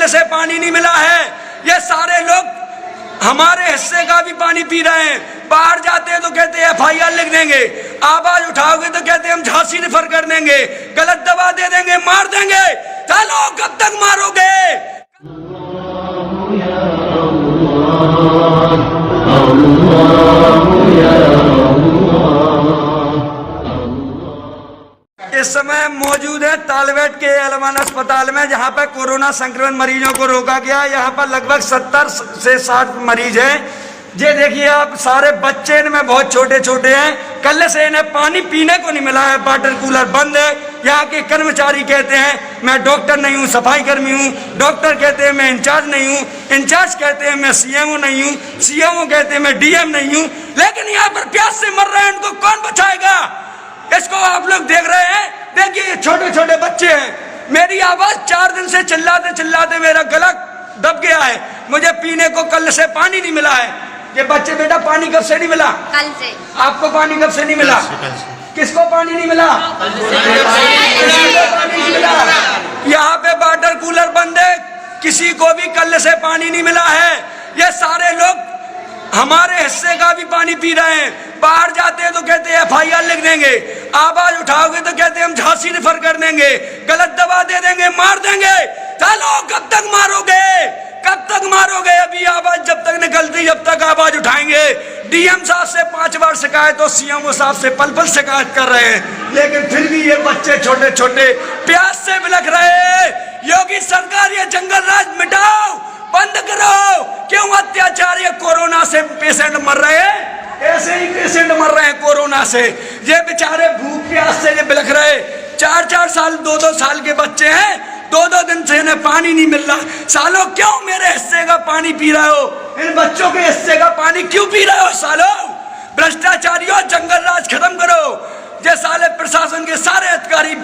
कल से पानी नहीं मिला है। ये सारे लोग हमारे हिस्से का भी पानी पी रहे हैं। बाहर जाते हैं तो कहते हैं FIR लिख देंगे, आवाज उठाओगे तो कहते हैं हम झांसी रेफर कर देंगे, गलत दवा दे देंगे, मार देंगे। चलो कब तक मारोगे? इस समय मौजूद है तालबेट के एलवन अस्पताल में, जहां पर कोरोना संक्रमित मरीजों को रोका गया। यहां पर लगभग 70 से 60 मरीज हैं। ये देखिए आप, सारे बच्चे इनमें बहुत छोटे छोटे हैं। कल से इन्हें पानी पीने को नहीं मिला है, वाटर कूलर बंद है। यहाँ के कर्मचारी कहते हैं मैं डॉक्टर नहीं हूँ, सफाई कर्मी हूँ। डॉक्टर कहते हैं मैं इंचार्ज नहीं हूँ, इंचार्ज कहते हैं मैं CMO नहीं हूँ, CMO कहते हैं मैं DM नहीं हूँ। लेकिन यहाँ पर प्यास से मर रहे हैं, इनको कौन बचाएगा? इसको आप लोग देख रहे हैं। देखिए ये छोटे छोटे बच्चे हैं। मेरी आवाज 4 दिन से चिल्लाते चिल्लाते मेरा गला दब गया है। मुझे पीने को कल से पानी नहीं मिला है। ये बच्चे, बेटा पानी कब से नहीं मिला? कल से। आपको पानी कब से नहीं मिला? किसको पानी नहीं मिला? यहाँ पे वाटर कूलर बंद है, किसी को भी कल से पानी नहीं मिला है। ये सारे लोग हमारे हिस्से का भी पानी पी रहे हैं। बाहर जाते हैं तो कहते हैं FIR लिख देंगे, आवाज उठाओगे तो कहते हैं हम झांसी रेफर कर देंगे, गलत दवा दे देंगे, मार देंगे। चलो कब तक मारोगे? कब तक मारोगे? अभी आवाज जब तक निकलती जब तक आवाज उठाएंगे। DM साहब से 5 बार शिकायत और CMO साहब से पल शिकायत कर रहे हैं, लेकिन फिर भी ये बच्चे छोटे छोटे प्यास से बिलख रहे हैं। योगी सरकार ये जंगल राज मिटाओ, बंद करो। क्यों अत्याचार? ये कोरोना से पेशेंट मर रहे हैं, ऐसे ही पेशेंट मर रहे हैं कोरोना से। ये बेचारे भूख प्यास से ये बिलख रहे। 4-4 साल 2-2 साल के बच्चे हैं, 2-2 दिन से इन्हें पानी नहीं मिल रहा। सालों क्यों मेरे हिस्से का पानी पी रहे हो? इन बच्चों के हिस्से का पानी क्यों पी रहे हो? सालों भ्रष्टाचारियों, जंगल राज खत्म करो। ये साले प्रशासन के सारे अधिकारी